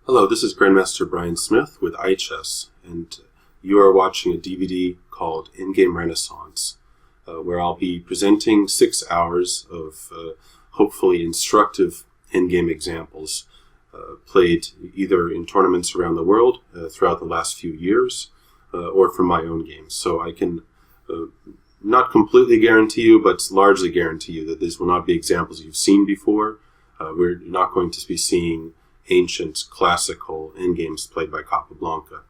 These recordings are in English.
Hello, this is Grandmaster Bryan Smith with iChess, and you are watching a DVD called Endgame Renaissance, where I'll be presenting 6 hours of hopefully instructive endgame examples played either in tournaments around the world throughout the last few years or from my own games. So I can not completely guarantee you, but largely guarantee you that these will not be examples you've seen before. We're not going to be seeing ancient classical endgames played by Capablanca.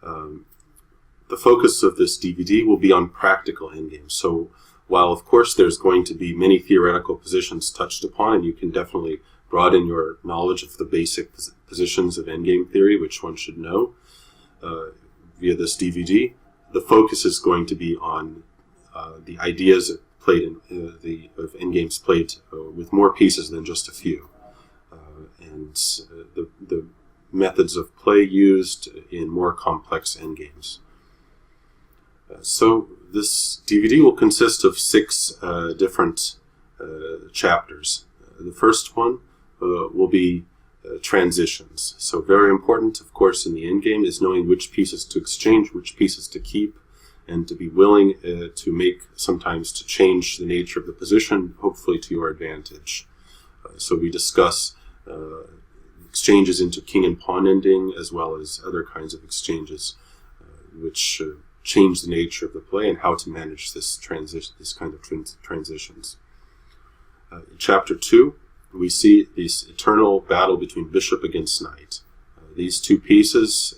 The focus of this DVD will be on practical endgames. So while of course there's going to be many theoretical positions touched upon, and you can definitely broaden your knowledge of the basic positions of endgame theory, which one should know via this DVD, the focus is going to be on the ideas played in of endgames played with more pieces than just a few. And the methods of play used in more complex endgames. So this DVD will consist of 6 different chapters. The first one will be transitions. So very important, of course, in the endgame is knowing which pieces to exchange, which pieces to keep, and to be willing sometimes to change the nature of the position, hopefully to your advantage. So we discuss exchanges into king and pawn ending, as well as other kinds of exchanges which change the nature of the play and how to manage this kind of transitions. In Chapter 2, we see this eternal battle between bishop against knight. These two pieces,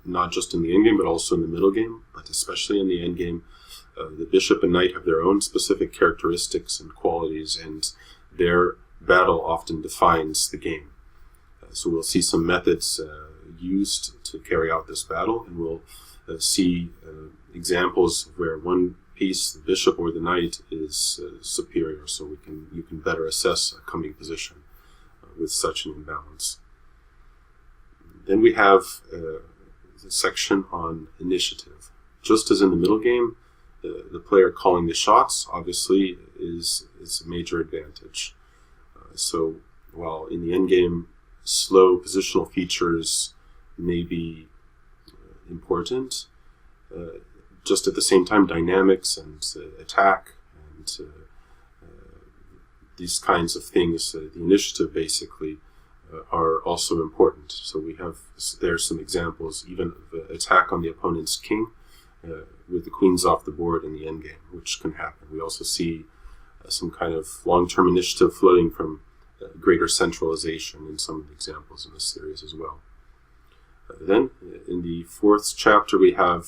not just in the endgame, but also in the middle game, but especially in the endgame, the bishop and knight have their own specific characteristics and qualities, and their battle often defines the game. So we'll see some methods used to carry out this battle, and we'll see examples where one piece, the bishop or the knight, is superior, so you can better assess a coming position with such an imbalance. Then we have the section on initiative. Just as in the middle game, the player calling the shots obviously is a major advantage. So while in the endgame, slow positional features may be important, just at the same time, dynamics and attack and these kinds of things, the initiative basically, are also important. So there's some examples even of attack on the opponent's king with the queens off the board in the endgame, which can happen. We also see some kind of long-term initiative floating from greater centralization in some of the examples in this series as well. Then, in the 4th chapter, I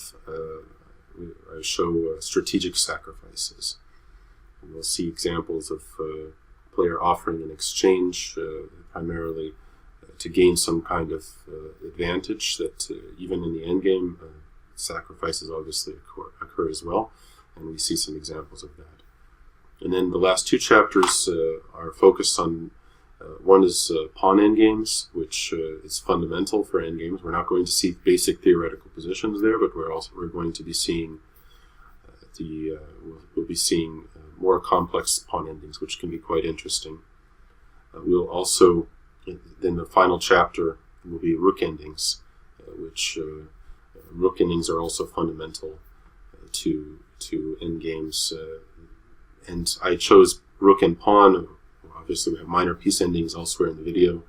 show strategic sacrifices. And we'll see examples of player offering an exchange, primarily to gain some kind of advantage that even in the endgame, sacrifices obviously occur as well, and we see some examples of that. And then the last 2 chapters are focused on, one is pawn endgames, which is fundamental for endgames. We're not going to see basic theoretical positions there, but we're going to be seeing we'll be seeing more complex pawn endings, which can be quite interesting. We'll also, then the final chapter will be rook endings, which rook endings are also fundamental to endgames. And I chose rook and pawn. Obviously, we have minor piece endings elsewhere in the video.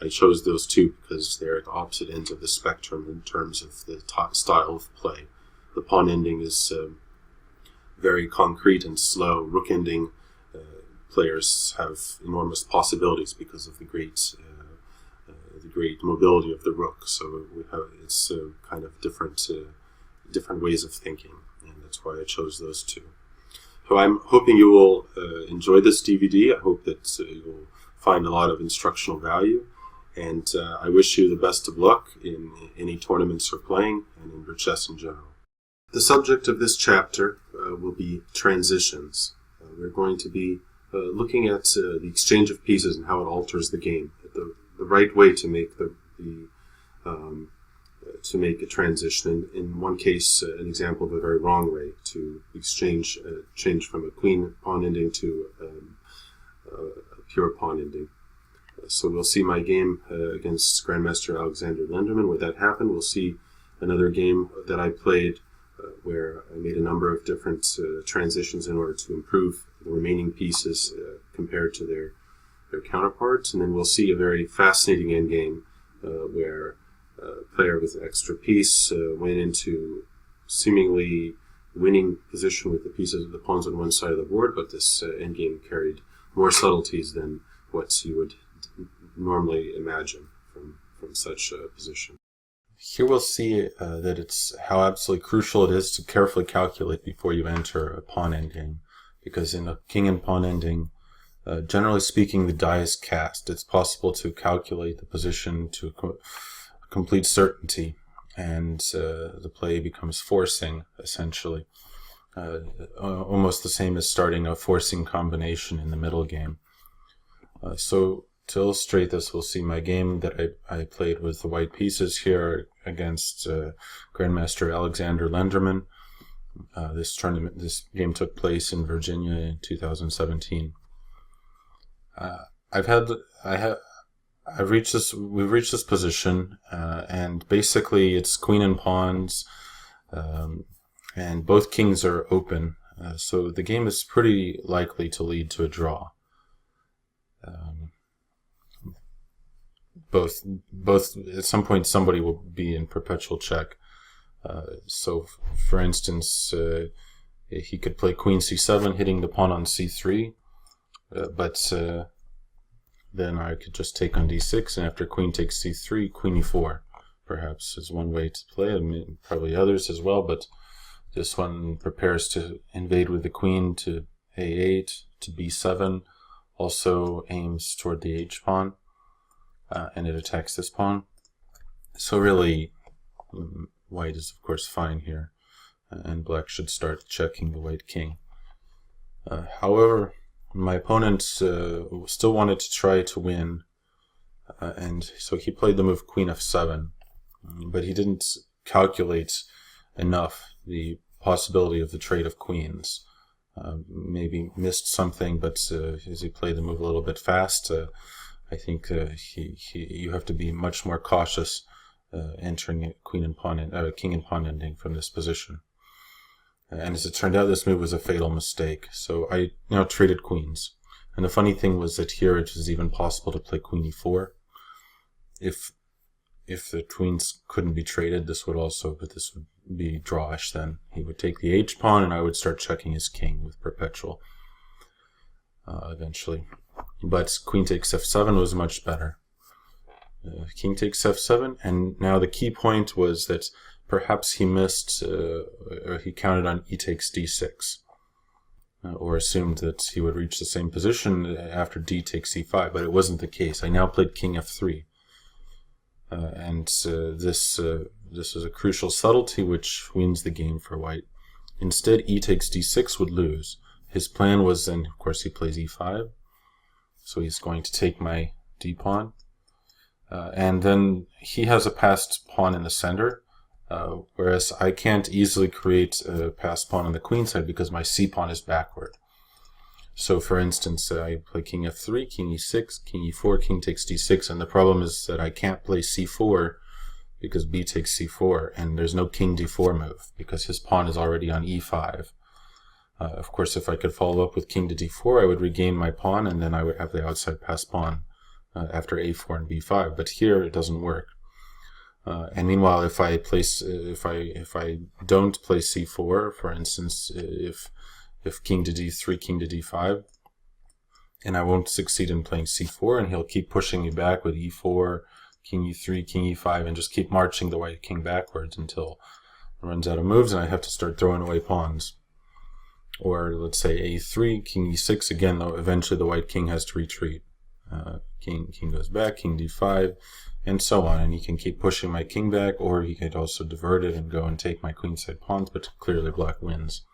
I chose those two because they're at the opposite ends of the spectrum in terms of the style of play. The pawn ending is very concrete and slow. Rook ending, players have enormous possibilities because of the great mobility of the rook. So it's kind of different ways of thinking, and that's why I chose those two. So I'm hoping you will enjoy this DVD. I hope that you'll find a lot of instructional value, and I wish you the best of luck in any tournaments you're playing and in your chess in general. The subject of this chapter will be transitions. We're going to be looking at the exchange of pieces and how it alters the game, the right way to make to make a transition. In one case, an example of a very wrong way to change from a queen pawn ending to a pure pawn ending. So we'll see my game against Grandmaster Alexander Lenderman. Where that happened, we'll see another game that I played where I made a number of different transitions in order to improve the remaining pieces compared to their counterparts. And then we'll see a very fascinating endgame where a player with an extra piece went into seemingly winning position with the pawns on one side of the board, but this endgame carried more subtleties than what you would normally imagine from such a position. Here we'll see that it's how absolutely crucial it is to carefully calculate before you enter a pawn endgame, because in a king and pawn ending, generally speaking, the die is cast. It's possible to calculate the position to complete certainty, and the play becomes forcing, essentially. Almost the same as starting a forcing combination in the middle game. So to illustrate this, we'll see my game that I played with the white pieces here against Grandmaster Alexander Lenderman. This game took place in Virginia in 2017. We've reached this position, and basically it's queen and pawns, and both kings are open, so the game is pretty likely to lead to a draw. Both at some point somebody will be in perpetual check. So for instance, he could play queen c7, hitting the pawn on c3, but then I could just take on d6, and after queen takes c3, queen e4 perhaps is one way to play. I mean, probably others as well, but this one prepares to invade with the queen to a8, to b7, also aims toward the h-pawn, and it attacks this pawn. So really, white is of course fine here, and black should start checking the white king. However, my opponent still wanted to try to win, and so he played the move queen f7, but he didn't calculate enough the possibility of the trade of queens. Maybe missed something, but as he played the move a little bit fast, I think you have to be much more cautious entering a king and pawn ending from this position. And as it turned out, this move was a fatal mistake. So I now traded queens. And the funny thing was that here it was even possible to play queen e4. If the queens couldn't be traded, this would be drawish then. He would take the h-pawn, and I would start checking his king with perpetual eventually. But queen takes f7 was much better. King takes f7, and now the key point was that perhaps he missed, or he counted on e takes d6, or assumed that he would reach the same position after d takes e5, but it wasn't the case. I now played king f3, and this is a crucial subtlety which wins the game for white. Instead, e takes d6 would lose. His plan was then, of course, he plays e5, so he's going to take my d-pawn, and then he has a passed pawn in the center, whereas I can't easily create a passed pawn on the queen side because my c-pawn is backward. So for instance, I play king f3, king e6, king e4, king takes d6, and the problem is that I can't play c4 because b takes c4, and there's no king d4 move because his pawn is already on e5. Of course, if I could follow up with king to d4, I would regain my pawn, and then I would have the outside passed pawn after a4 and b5. But here it doesn't work. And meanwhile, if I don't play c4, for instance, if king to d3, king to d5, and I won't succeed in playing c4, and he'll keep pushing me back with e4, king e3, king e5, and just keep marching the white king backwards until it runs out of moves, and I have to start throwing away pawns. Or let's say a3, king e6, again, though eventually the white king has to retreat. King goes back, king d5, and so on, and he can keep pushing my king back, or he could also divert it and go and take my queenside pawns, but clearly black wins.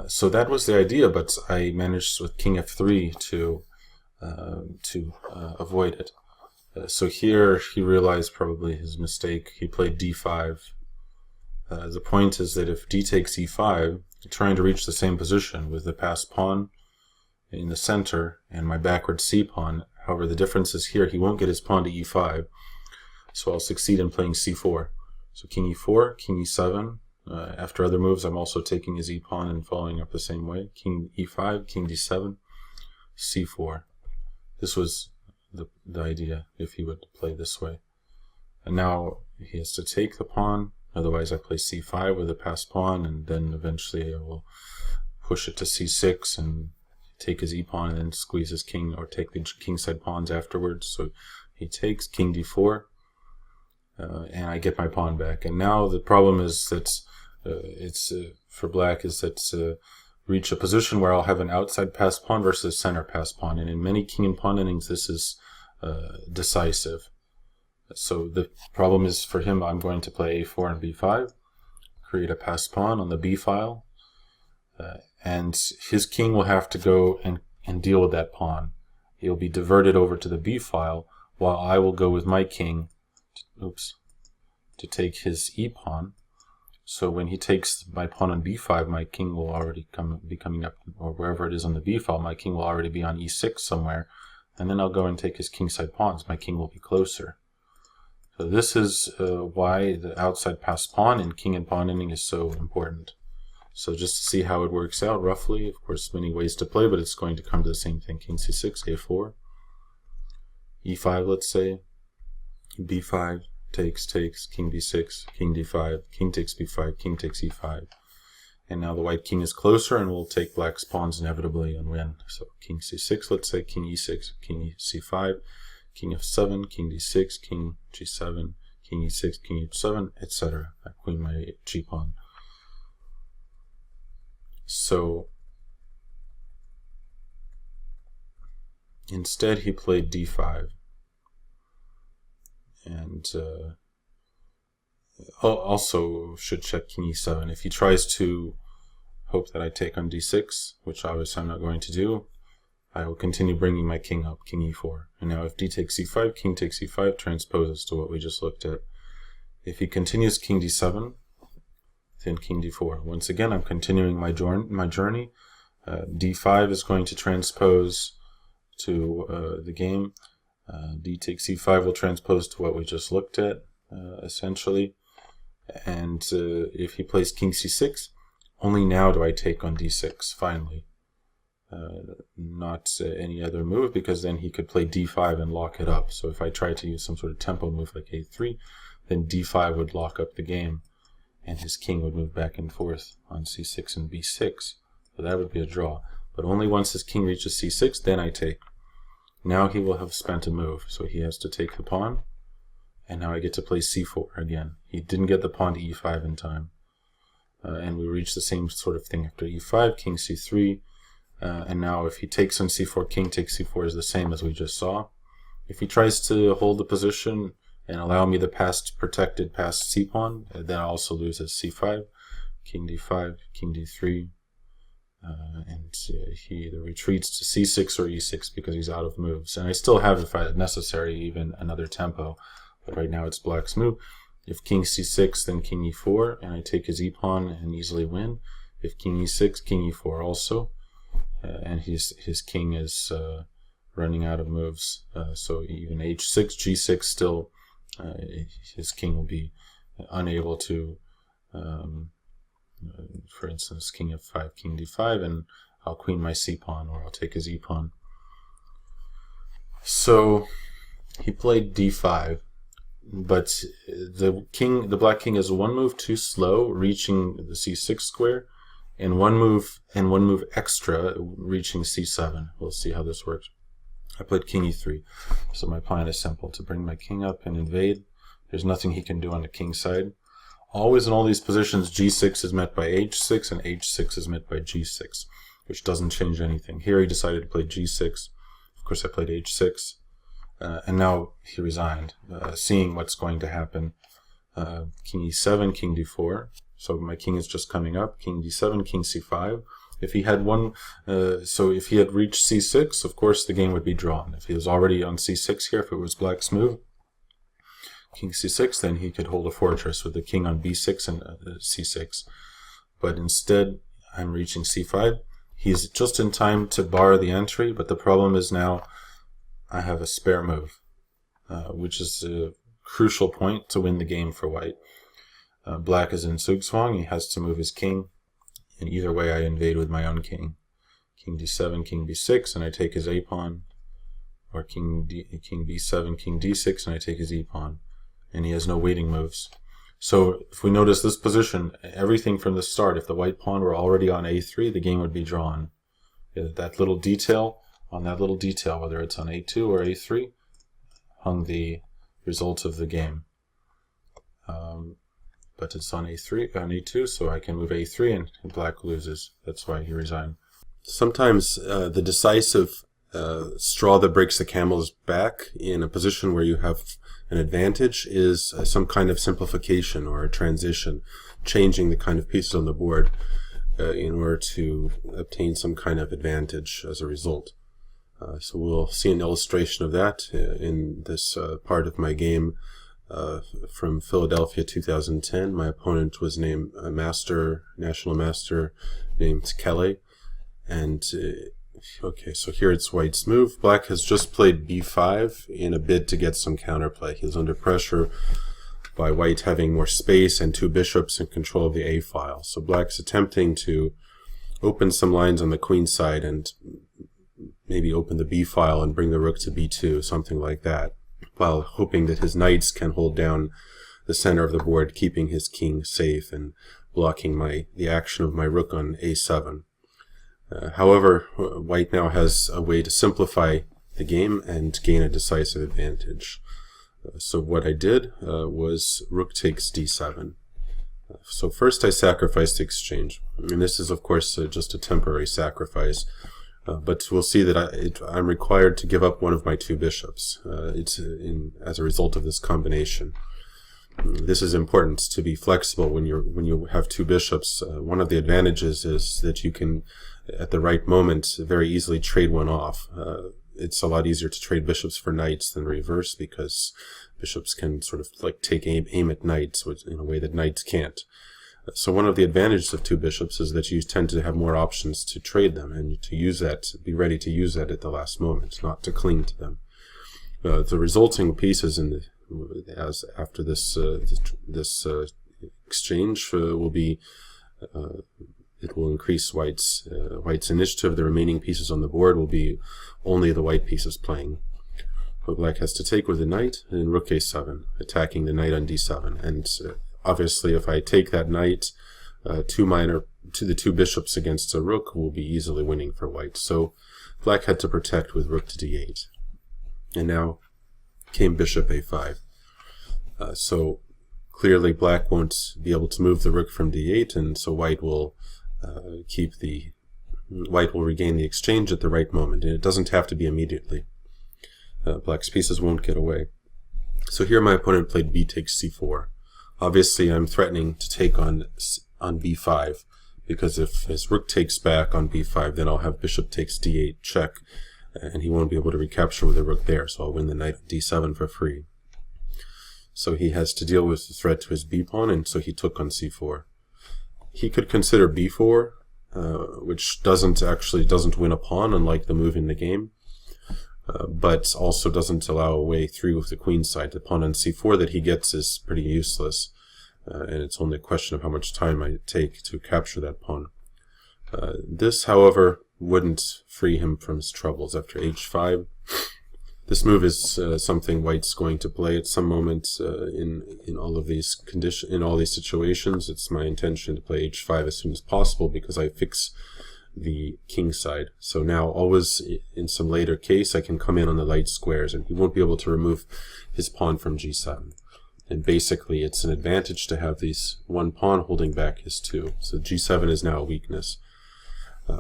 So that was the idea, but I managed with king f3 to avoid it. So here he realized probably his mistake. He played d5, The point is that if d takes e5, trying to reach the same position with the passed pawn in the center and my backward c pawn. However, the difference is here he won't get his pawn to e5, so I'll succeed in playing c4. So king e4, king e7. After other moves, I'm also taking his e pawn and following up the same way. King e5, king d7, c4. This was the idea if he would play this way. And now he has to take the pawn. Otherwise, I play c5 with a passed pawn, and then eventually I will push it to c6 and take his e-pawn and then squeeze his king, or take the kingside pawns afterwards. So he takes king d4, and I get my pawn back. And now the problem is that for black is that reach a position where I'll have an outside passed pawn versus center passed pawn. And in many king and pawn endings, this is decisive. So the problem is for him, I'm going to play a4 and b5, create a passed pawn on the b file, and his king will have to go and deal with that pawn. He'll be diverted over to the b file, while I will go with my king to take his e pawn. So when he takes my pawn on b5, my king will already be coming up, or wherever it is on the b file, my king will already be on e6 somewhere, and then I'll go and take his kingside pawns. My king will be closer. So this is why the outside passed pawn in king and pawn ending is so important. So just to see how it works out roughly, of course many ways to play, but it's going to come to the same thing. King c6, a4, e5 let's say, b5, takes, king d6, king d5, king takes b5, king takes e5. And now the white king is closer and will take black's pawns inevitably and win. So king c6 let's say, king e6, king c5, king f7, king d6, king g7, king e6, king h7, etc. I queen my g-pawn. So instead he played d5. And also should check king e7. If he tries to hope that I take on d6, which obviously I'm not going to do, I will continue bringing my king up, king e4. And now if d takes e5, king takes e5 transposes to what we just looked at. If he continues king d7, then king d4. Once again, I'm continuing my journey. d5 is going to transpose to the game. D takes e5 will transpose to what we just looked at, essentially. And if he plays king c6, only now do I take on d6, finally. Not any other move, because then he could play d5 and lock it up. So if I try to use some sort of tempo move like a3, then d5 would lock up the game, and his king would move back and forth on c6 and b6. So that would be a draw. But only once his king reaches c6, then I take. Now he will have spent a move, so he has to take the pawn, and now I get to play c4 again. He didn't get the pawn to e5 in time. And we reach the same sort of thing after e5, king c3, and now if he takes on c4, king takes c4 is the same as we just saw. If he tries to hold the position and allow me the protected passed c-pawn, then I also lose as c5, king d5, king d3, and he either retreats to c6 or e6 because he's out of moves. And I still have, if necessary, even another tempo, but right now it's black's move. If king c6, then king e4, and I take his e-pawn and easily win. If king e6, king e4 also, and his king is running out of moves. So even h6, g6 still, his king will be unable to, for instance, king f5, king d5, and I'll queen my c-pawn, or I'll take his e-pawn. So he played d5, but the black king is one move too slow, reaching the c6 square, and one move extra, reaching c7. We'll see how this works. I played king e3, so my plan is simple: to bring my king up and invade. There's nothing he can do on the king side. Always in all these positions, g6 is met by h6, and h6 is met by g6, which doesn't change anything. Here he decided to play g6. Of course, I played h6, and now he resigned, seeing what's going to happen. King e7, king d4. So my king is just coming up. King d7, king c5. If he had if he had reached c6, of course the game would be drawn. If he was already on c6 here, if it was black's move, king c6, then he could hold a fortress with the king on b6 and c6. But instead, I'm reaching c5. He's just in time to bar the entry, but the problem is now I have a spare move, which is a crucial point to win the game for white. Black is in zugzwang. He has to move his king, and either way I invade with my own king. King d7, king b6, and I take his a-pawn, or king b7, king d6, and I take his e-pawn, and he has no waiting moves. So if we notice this position, everything from the start, if the white pawn were already on a3, the game would be drawn. That little detail, on that little detail, whether it's on a2 or a3, hung the result of the game. But it's on a2, so I can move a3, and black loses. That's why he resigned. Sometimes the decisive straw that breaks the camel's back in a position where you have an advantage is some kind of simplification or a transition, changing the kind of pieces on the board in order to obtain some kind of advantage as a result. So we'll see an illustration of that in this part of my game from Philadelphia 2010. My opponent was named National Master named Kelly. And okay, so here it's white's move. Black has just played b5 in a bid to get some counterplay. He's under pressure by white having more space and two bishops in control of the a file. So black's attempting to open some lines on the queen side and maybe open the b file and bring the rook to b2, something like that, while hoping that his knights can hold down the center of the board, keeping his king safe and blocking the action of my rook on a7. However, white now has a way to simplify the game and gain a decisive advantage. So what I did was rook takes d7. So first I sacrificed the exchange. And this is, of course, just a temporary sacrifice. But we'll see that I'm required to give up one of my two bishops as a result of this combination. This is important to be flexible when you have two bishops. One of the advantages is that you can, at the right moment, very easily trade one off. It's a lot easier to trade bishops for knights than reverse, because bishops can sort of like take aim at knights in a way that knights can't. So one of the advantages of two bishops is that you tend to have more options to trade them, and to use that, be ready to use that at the last moment, not to cling to them. The resulting pieces after this exchange will be it will increase white's initiative. The remaining pieces on the board will be only the white pieces playing. But black has to take with the knight and rook a7, attacking the knight on d7. And obviously, if I take that knight, to the two bishops against a rook will be easily winning for white. So black had to protect with rook to d8. And now came bishop a5. So clearly black won't be able to move the rook from d8, and so white will regain the exchange at the right moment, and it doesn't have to be immediately. Black's pieces won't get away. So here my opponent played b takes c4. Obviously I'm threatening to take on b5, because if his rook takes back on b5, then I'll have bishop takes d8 check, and he won't be able to recapture with the rook there, so I'll win the knight on d7 for free. So he has to deal with the threat to his b-pawn, and so he took on c4. He could consider b4, which doesn't win a pawn, unlike the move in the game, but also doesn't allow a way through with the queen side. The pawn on c4 that he gets is pretty useless, and it's only a question of how much time I take to capture that pawn. This, however, wouldn't free him from his troubles after h5. This move is something white's going to play at some moment in all of these situations. It's my intention to play h5 as soon as possible, because I fix the king side. So now, always in some later case, I can come in on the light squares, and he won't be able to remove his pawn from g7. And basically, it's an advantage to have these one pawn holding back his two. So g7 is now a weakness.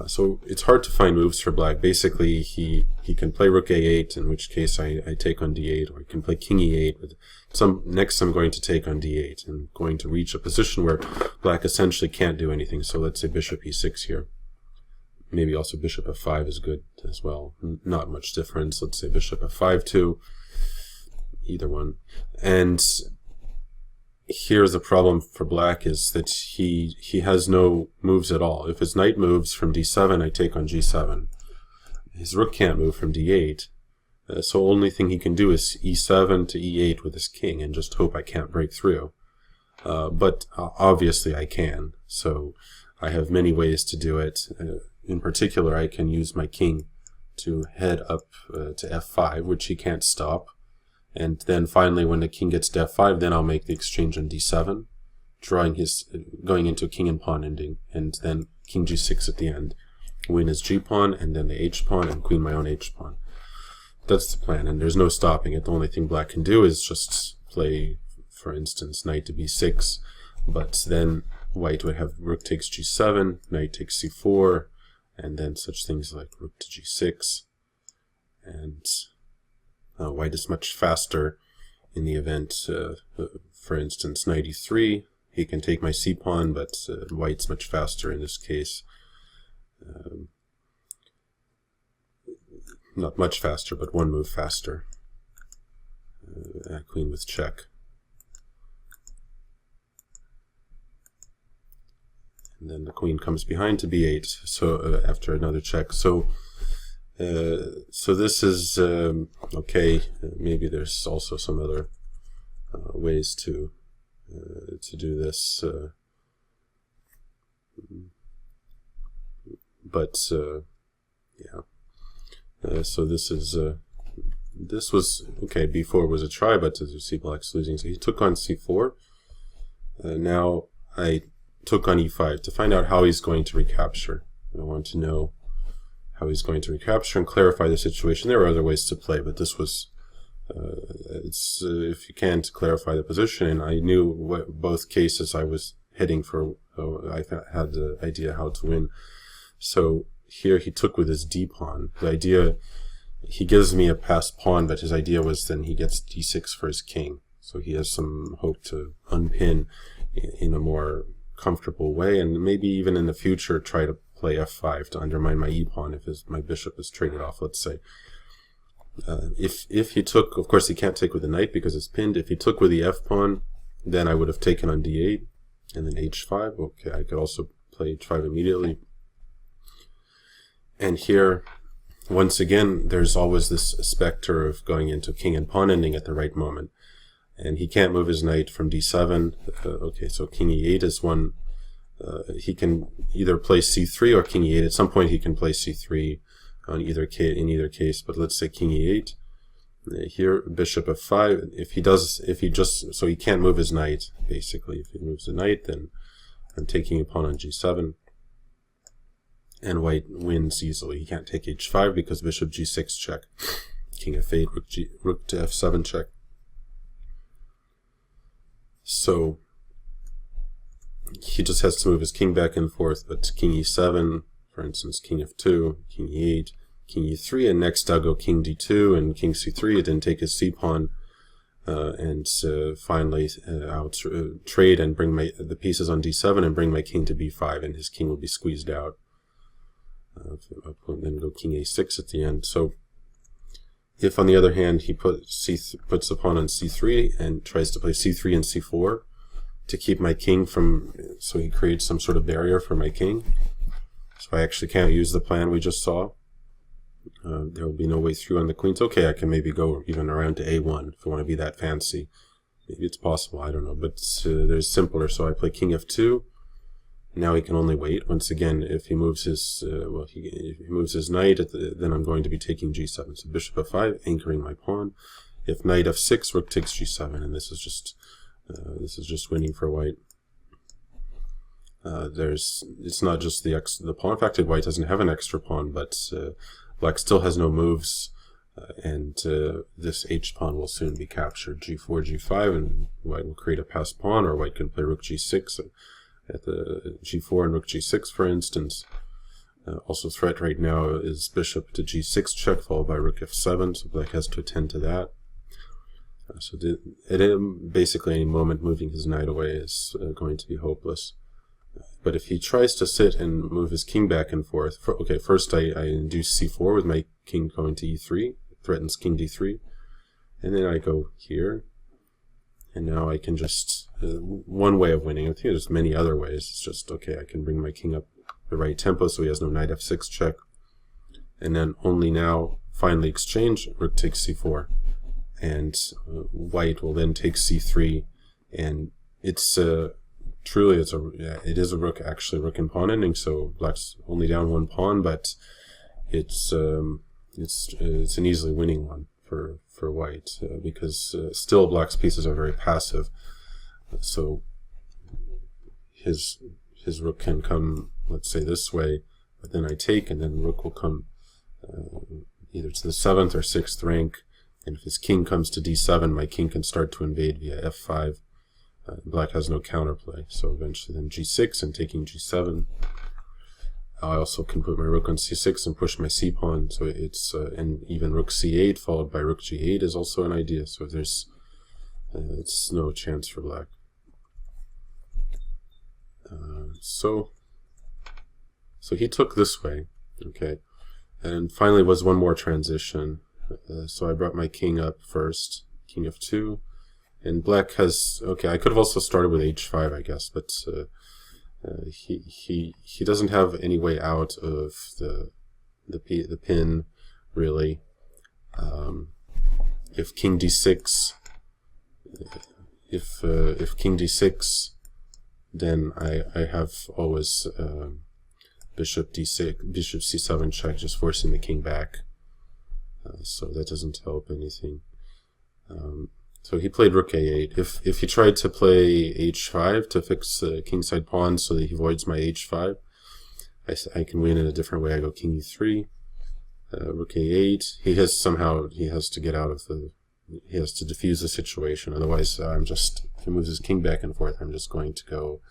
So it's hard to find moves for black. Basically, he can play rook a8, in which case I take on d8, or he can play king e8. But next I'm going to take on d8, and going to reach a position where black essentially can't do anything. So let's say bishop e6 here. Maybe also bishop f5 is good as well. Not much difference. Let's say bishop f5 too. either one. And here's the problem for black is that he has no moves at all. If his knight moves from d7, I take on g7. His rook can't move from d8. So only thing he can do is e7 to e8 with his king and just hope I can't break through. But obviously I can. So I have many ways to do it. In particular, I can use my king to head up to f5, which he can't stop. And then finally, when the king gets to f5, then I'll make the exchange on d7, going into king and pawn ending, and then king g6 at the end. Win his g-pawn, and then the h-pawn, and queen my own h-pawn. That's the plan, and there's no stopping it. The only thing black can do is just play, for instance, knight to b6, but then white would have rook takes g7, knight takes c4, and then such things like rook to g6, and white is much faster in the event, for instance, knight e3. He can take my c-pawn, but white's much faster in this case. Not much faster, but one move faster. Queen with check. And then the queen comes behind to b8, so after another check. So this is okay. Maybe there's also some other ways to do this, but yeah. So this was okay. b4 was a try, but as you see, black's losing. So he took on c4. Now I took on e5 to find out how he's going to recapture. I want to know how he's going to recapture and clarify the situation. There are other ways to play, but this was, if you can, to clarify the position. And I knew both cases I was heading for. I had the idea how to win. So here he took with his d-pawn. The idea, he gives me a passed pawn, but his idea was then he gets d6 for his king. So he has some hope to unpin in a more comfortable way, and maybe even in the future try to play f5 to undermine my e-pawn if my bishop is traded off, let's say. If he took, of course he can't take with the knight because it's pinned. If he took with the f-pawn, then I would have taken on d8 and then h5. Okay, I could also play h5 immediately. And here, once again, there's always this specter of going into king and pawn ending at the right moment. And he can't move his knight from d7. Okay, so king e8 is one. He can either play c3 or king e8. At some point he can play c3 in either case, but let's say king e8. Here, bishop f5. So he can't move his knight, basically. If he moves the knight, then I'm taking a pawn on g7. And white wins easily. He can't take h5 because bishop g6 check. King f8, rook to f7 check. So he just has to move his king back and forth, but king e7, for instance, king f2, king e8, king e3, and next I'll go king d2 and king c3, and then take his c-pawn, and finally I'll trade and bring the pieces on d7 and bring my king to b5, and his king will be squeezed out. Then go king a6 at the end. So if, on the other hand, he puts the pawn on c3 and tries to play c3 and c4 to keep my king so he creates some sort of barrier for my king. So I actually can't use the plan we just saw. There will be no way through on the queens. Okay, I can maybe go even around to a1 if I want to be that fancy. Maybe it's possible, I don't know. But there's simpler. So I play king f2. Now he can only wait. Once again, if he moves his if he moves his knight, then I'm going to be taking g7. So bishop f5, anchoring my pawn. If knight f6, rook takes g7, and this is just winning for white. It's not just the pawn. In fact, white doesn't have an extra pawn, but black still has no moves, and this h pawn will soon be captured. g4, g5, and white will create a passed pawn, or white can play rook g6. At the g4 and rook g6, for instance. Also threat right now is bishop to g6 check, followed by rook f7, so black has to attend to that. Basically any moment moving his knight away is going to be hopeless. But if he tries to sit and move his king back and forth, first I induce c4 with my king going to e3, threatens king d3, and then I go here, and now I can just, one way of winning. I think there's many other ways. It's just, okay, I can bring my king up the right tempo so he has no knight f6 check, and then only now finally exchange, rook takes c4, and white will then take c3, and it's truly it is a rook, actually rook and pawn ending, so black's only down one pawn, but it's an easily winning one for white, because still black's pieces are very passive, so his rook can come, let's say, this way, but then I take, and then rook will come either to the 7th or 6th rank, and if his king comes to d7, my king can start to invade via f5. Black has no counterplay, so eventually then g6 and taking g7. I also can put my rook on c6 and push my c-pawn, so it's and even rook c8 followed by rook g8 is also an idea, so there's it's no chance for black. So he took this way, okay, and finally was one more transition. So I brought my king up first, king f2, and black has, okay, I could have also started with h5, I guess, but he doesn't have any way out of the pin, really. If king d6, if king d6, then I have always bishop d6, bishop c7 check, just forcing the king back. So that doesn't help anything. So he played rook a8. If he tried to play h5 to fix the kingside pawn so that he avoids my h5, I can win in a different way. I go king e3, rook a8. He has to get out of he has to defuse the situation. Otherwise, if he moves his king back and forth, I'm just going to go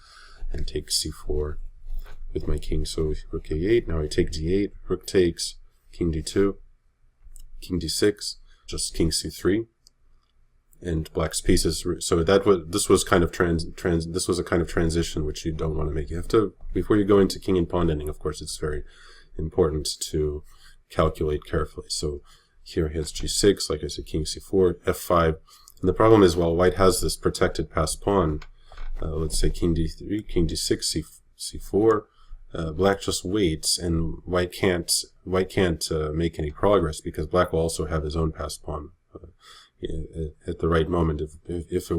and take c4 with my king. So rook a8. Now I take d8. Rook takes. King d2. King d6. Just king c3. And black's pieces. So this was kind of this was a kind of transition which you don't want to make. You have to, before you go into king and pawn ending, of course, it's very important to calculate carefully. So here he has g6, like I said, king c4, f5. And the problem is, while white has this protected passed pawn, let's say king d3, king d6, c4, black just waits, and white can't make any progress because black will also have his own passed pawn at the right moment. If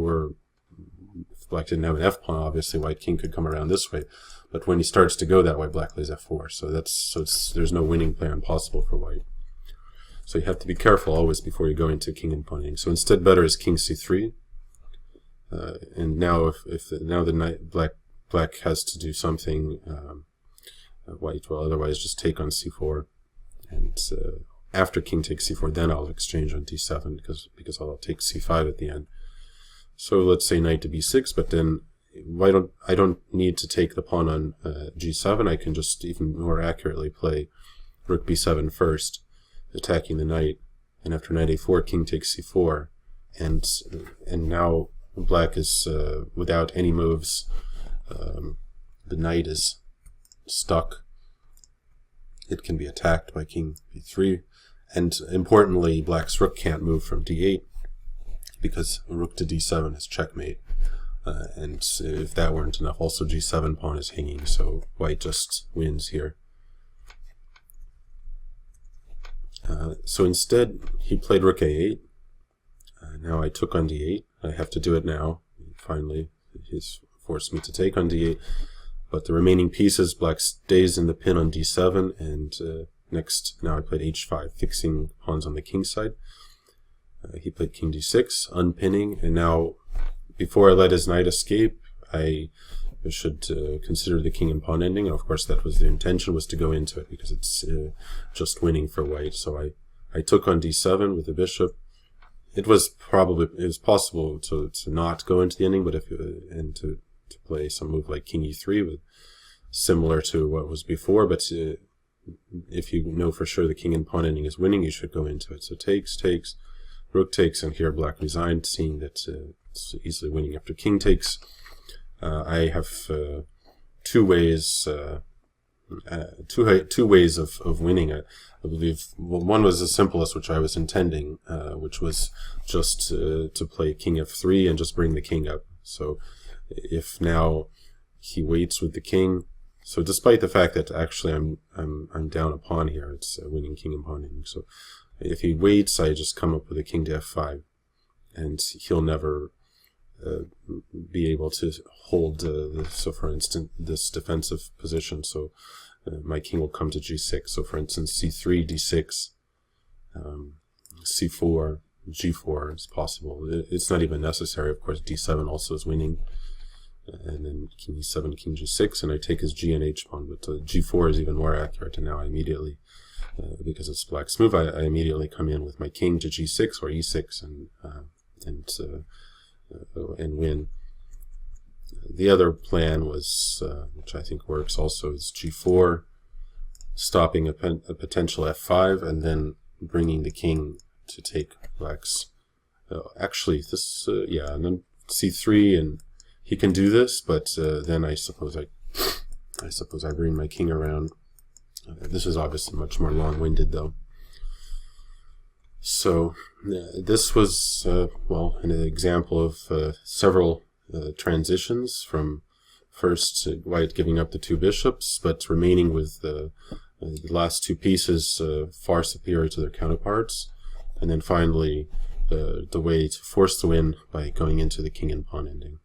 black didn't have an f pawn, obviously white king could come around this way. But when he starts to go that way, black plays f4. So there's no winning plan possible for white. So you have to be careful always before you go into king and pawn ending. So instead, better is king c3. And now now the knight black has to do something. White will otherwise just take on c4, and after king takes c4, then I'll exchange on d7 because I'll take c5 at the end. So let's say knight to b6, but then I don't need to take the pawn on g7. I can just even more accurately play rook b7 first, attacking the knight, and after knight a4, king takes c4, and now black is without any moves. The knight is stuck. It can be attacked by king b3, and importantly, black's rook can't move from d8 because rook to d7 is checkmate. And if that weren't enough, also g7 pawn is hanging, so white just wins here. So instead, he played rook a8. Now I took on d8. I have to do it now. Finally, he's forced me to take on d8. But the remaining pieces, black stays in the pin on d7, and now I played h5, fixing pawns on the king side. He played king d6, unpinning, and now, before I let his knight escape, I should consider the king and pawn ending. And of course, that was the intention, was to go into it, because it's just winning for white. So I took on d7 with the bishop. It was possible to not go into the ending, but to play some move like king e3, similar to what was before. But if you know for sure the king and pawn ending is winning, you should go into it. So takes, rook takes, and here black resigned, seeing that it's easily winning after king takes. I have two ways two ways of winning it. I believe one was the simplest, which I was intending, which was just to play king f3 and just bring the king up. So if now he waits with the king, so despite the fact that actually I'm down a pawn here, it's winning king and pawn ending. So if he waits, I just come up with a king to f5, and he'll never be able to hold so for instance this defensive position. So my king will come to g6. So for instance c3, d6, c4, g4 is possible. It's not even necessary. Of course d7 also is winning, and then king e7, king g6, and I take his g and h pawn, but g4 is even more accurate. And now I immediately, because it's black's move, I immediately come in with my king to g6 or e6 and win. The other plan was, which I think works also, is g4, stopping a potential f5, and then bringing the king to take black's. Actually, this and then c3, and he can do this, but then I suppose I bring my king around. This is obviously much more long-winded, though. So this was an example of several transitions, from first white giving up the two bishops, but remaining with the last two pieces far superior to their counterparts, and then finally the way to force the win by going into the king and pawn ending.